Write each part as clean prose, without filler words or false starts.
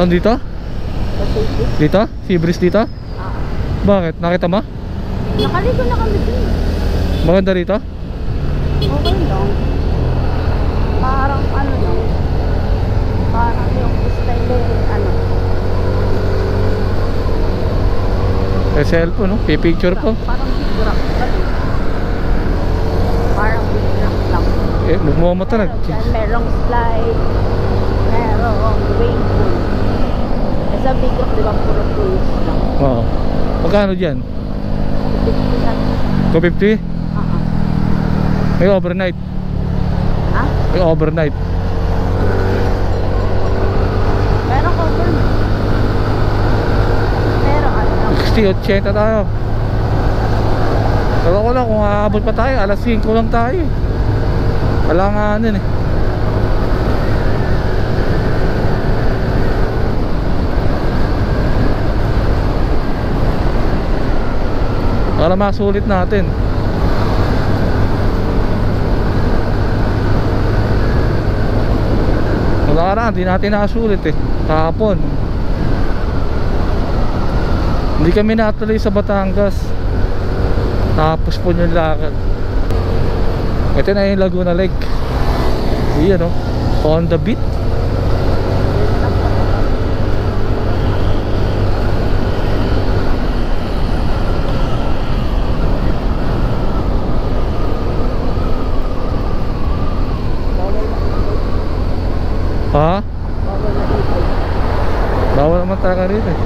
Saan dito? Sa city. Dito? Seabreeze dito? Bakit? Nakita mo? Nakaligo na kami dun. Maganda rito? Okay lang. Parang ano lang. Parang yung style ano. Eh, cellphone, no? Pipicture ko. Parang big rock ba din? Parang big rock lang. Eh, bumamata na. Pero dyan merong slide. Merong wave pool. Eh sa big rock diba puro pools lang. Oo. Magkano dyan? 50 na. 250? Oo. May overnight. Ha? May overnight. Merong cover. Pero ano lang. 60-80 tayo. Pero ko lang kung aabot pa tayo, alas 5 lang tayo. Wala nga ano eh. Para masulit natin. Nakaraan, di natin nasulit eh. Kahapon hindi kami natuloy sa Batangas. Tapos po yung lakad. Ito na yung Laguna Lake. Iyan o, on the beat. Ha? Bawal naman talaga rin eh.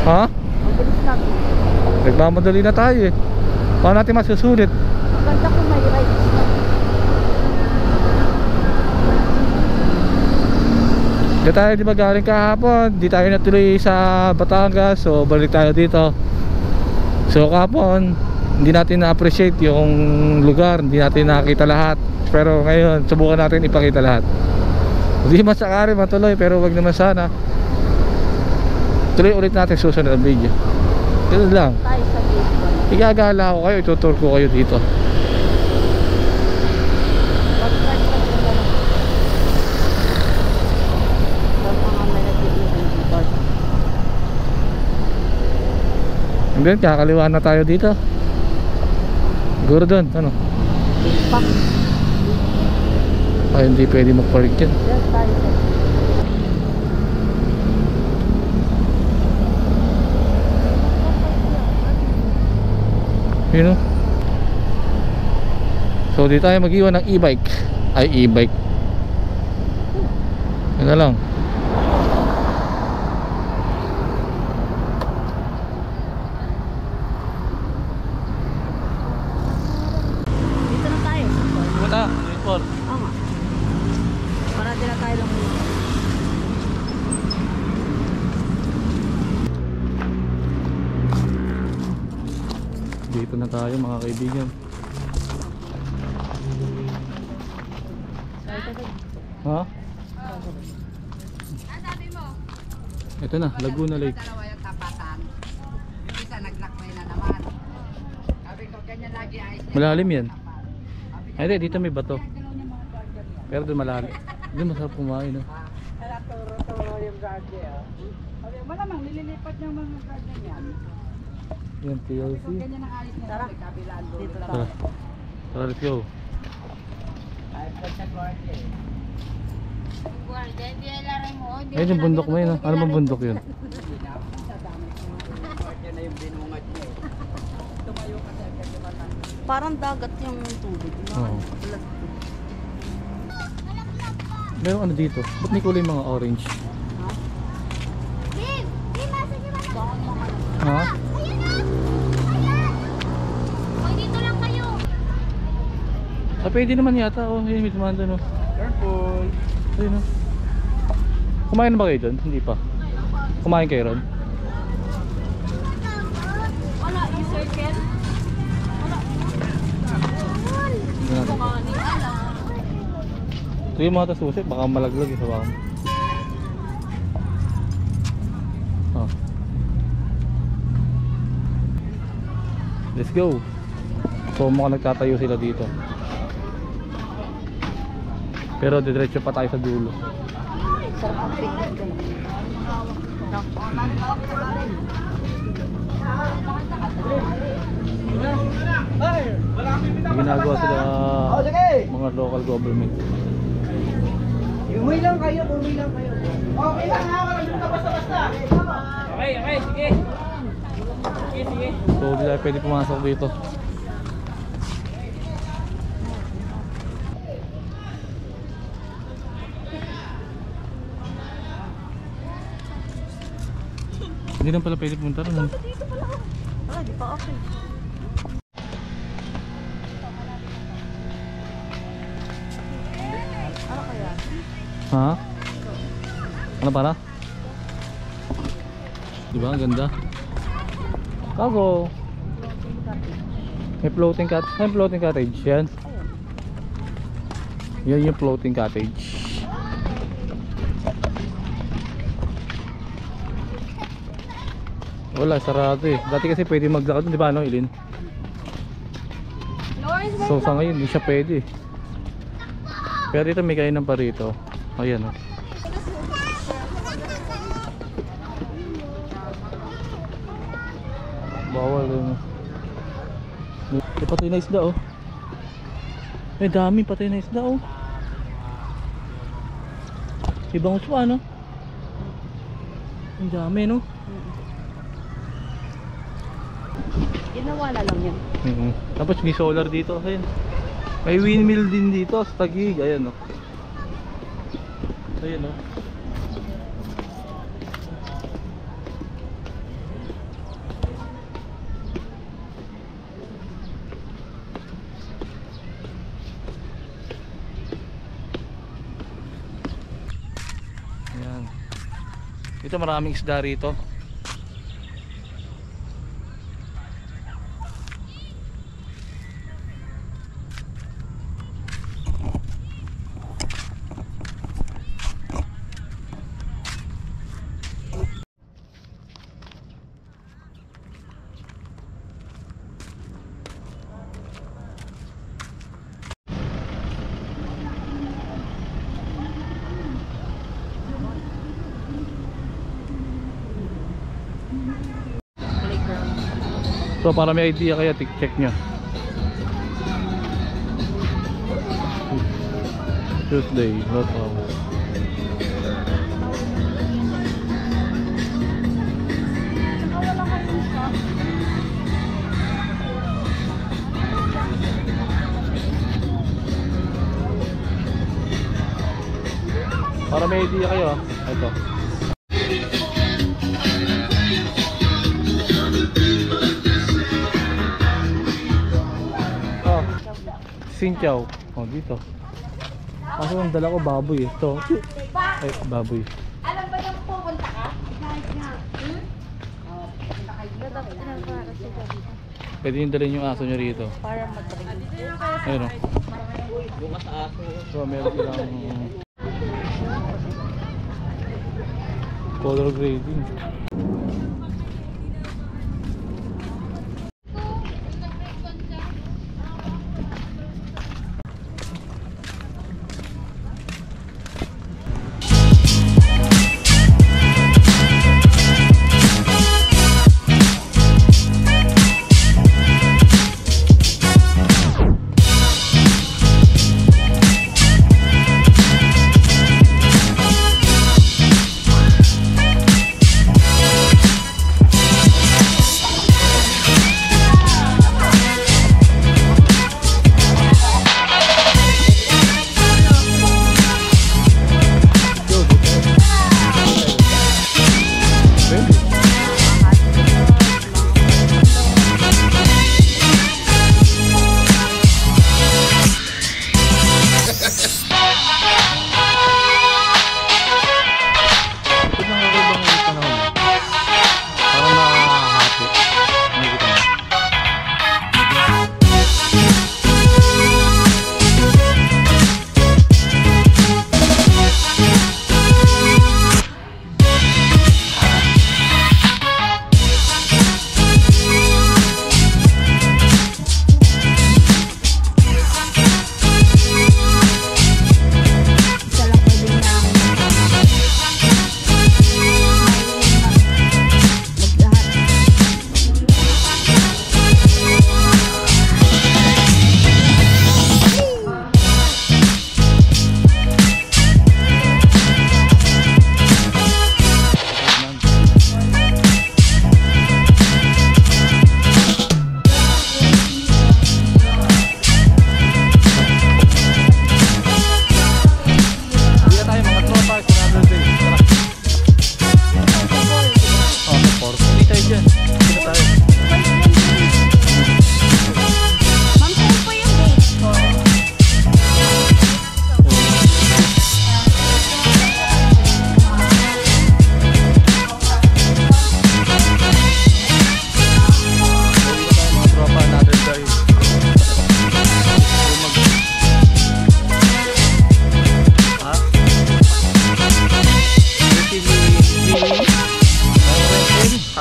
Ha? Ang bilis natin. Nagmamadali na tayo eh. Paano natin masusulit? Maganda kung may rides na. Di tayo di ba galing kahapon? Di tayo natuloy sa Batangas. So balik tayo dito. So kahapon hindi natin na-appreciate yung lugar. Hindi natin nakakita lahat. Pero ngayon subukan natin ipakita lahat. Hindi masakari matuloy, pero wag naman sana. Tuloy ulit natin susunod ang video. Ganun lang. Tayo sa gate 1. Igagala ko kayo, itutur ko kayo dito. And then kakaliwa na tayo dito. Siguro doon, ano? Ay, hindi pwede mag-park dyan. You know? So di tayo mag-iwan ng e-bike. Ay, e-bike. Yan na lang. Dito na tayo. Punta, report. Oo nga. Para din na tayo lang muna. Dito na tayo mga kaibigan. Ha? Sabi mo, Ito na, Laguna Lake. dalawa yung tapatan. Yung isa naglakbay na naman. Sabi ko, ganyan lagi ayos niya. Malalim yan. Ay, hindi, dito may bato. Pero doon malalim. Doon masarap kumain, no? Kaya turo yung guardia. Sabi, malamang nililipat yung mga guardia niyan. Yan, TLC. Ganyan ang ayos niya. Tara, kabilaan doon. Dito Tara. Tara, let's go. Ay, sa guardia eh. Guardia, hindi laro mo. Ayun yung bundok mo yun, no? Ano bang bundok yun? Guardia na yung binungad niya eh. Tumayo ka sa agad yung mata. Parang dagat yung tubig. Oo. Meron ano dito? Ba't may kulay mga orange? Ha? Ah, pwede naman yata. Oh, yun, may tumanda, no? Careful. Ayun, no? Kumain na ba kayo doon? Hindi pa. Kumain kayo ron? Wala, yung circle. Ito yung mga tasusik, baka malaglag yung sabahan. Oh. Let's go. So mukhang nagtatayo sila dito. Pero diretso pa tayo sa dulo. Sarap ang picnic doon. No? Ginagawa sila mga local government. Umuwi lang kayo, umuwi lang kayo. Okay lang ha, walang ka basta-basta. Okay, sige. Sige. So hindi tayo pwede pumasok dito. Hindi na pala pwede pumunta rin. Ah, di pa okay. Ano kaya? Ha? Ano para? Diba? Ang ganda. Kago. May floating cottage. Ay, floating cottage. Yan. Yan yung floating cottage. Wala, sarado eh. Dati kasi pwede maglakad, di ba ano, Ilin? So sa ngayon, hindi siya pwede. Pero dito may kainan pa rito. Ayan oh. Bawal yun. May patay na isda oh. May dami patay na isda oh. Ibang uswa no? Ang dami no? Ginawa na lang yan. Tapos may solar dito. Ayan. May windmill din dito sa Taguig. Ayan oh. Ayan oh. Ayan. Ito maraming isda rito. So para may idea kaya check nyo. Tuesday, not wrong. Para may idea kayo, ito. Sinchaw. Oh, dito. Kaso ang dala ko baboy eh. Ito. Ay, baboy. Alam ba nang pupunta ka? Kahit nga. Pwede nyo dalhin yung aso nyo rito. Para mag-training. Ayun o. So meron silang color grading.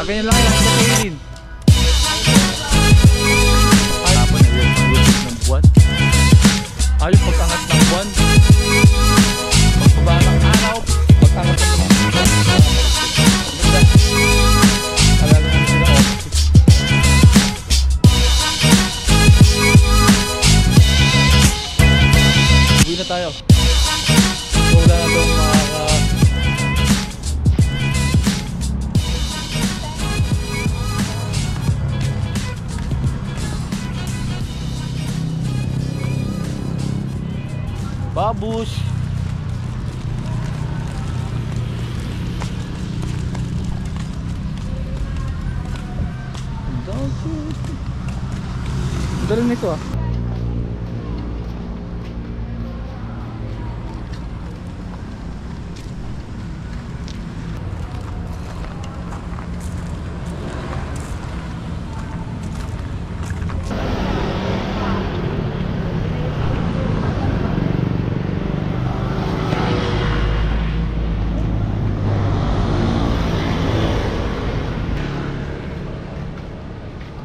Ganyan lang yan, patuloyin. Ayaw mo na yun, pag-usip ng buwan. Ayaw pag-angat ng buwan. Pagbaba ng araw, pag-angat ng buwan. Alala na sila opposite. Uwi na tayo. So wala na itong mga babush. Ang galing nito ah.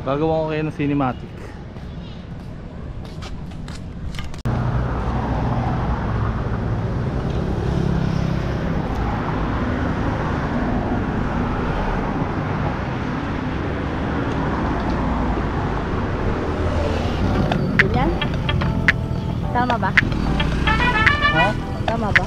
Gagawa ko kayo ng cinematic. Ganyan? Tama ba? Ha? Tama ba?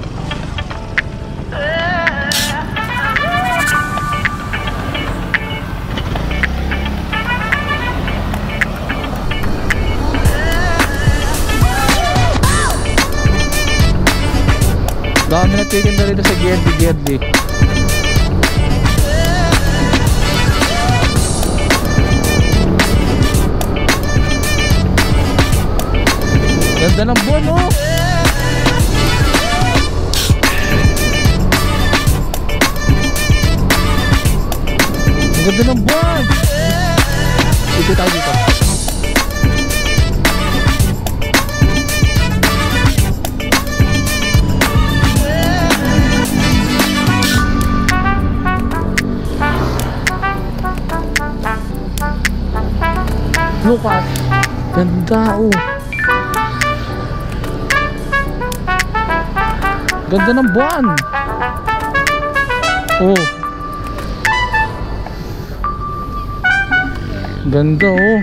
Dami nagtitinda rito sa GLD. Ganda ng buwan oh. Ang ganda ng buwan. Dito tayo dito. Lukas, ganda oh. Ganda ng buwan. Oh. Ganda oh.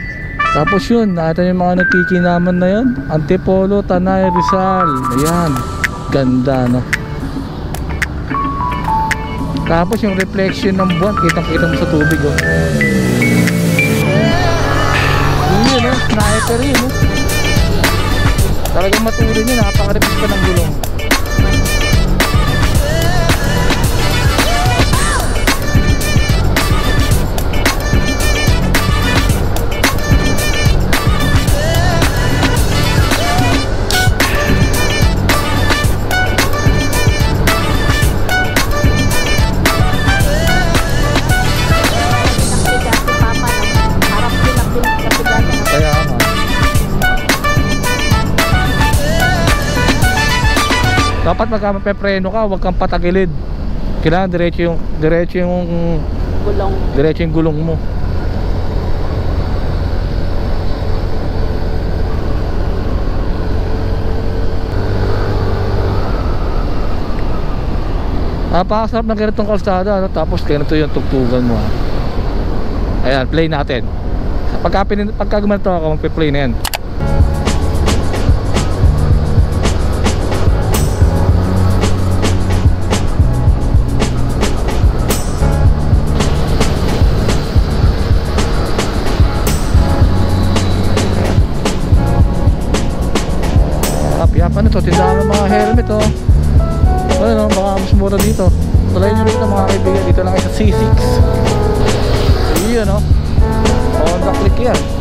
Tapos yun, nakita yung mga nagkikinaman na yun. Antipolo, Tanay, Rizal. Ayan. Ganda no. Tapos yung reflection ng buwan, kitang-kita mo sa tubig oh. Yun oh, sniper yun oh. Talagang matuloy yun, napakarepis pa ng gulong. Dapat pagka mapepreno ka, huwag kang patagilid. Kailangan diretso yung gulong mo. Napakasarap na ganitong kalsada ano? Tapos ganito yung tugtugan mo ha? Ayan, play natin. Pagka gumanito ako, magpe-play na yan. Ano to, tindahan ng mga helmet oh. Ano, baka mas mura dito. Tuloy nyo rito mga kaibigan, dito lang sa C6. Iyon oh. Honda Click yan.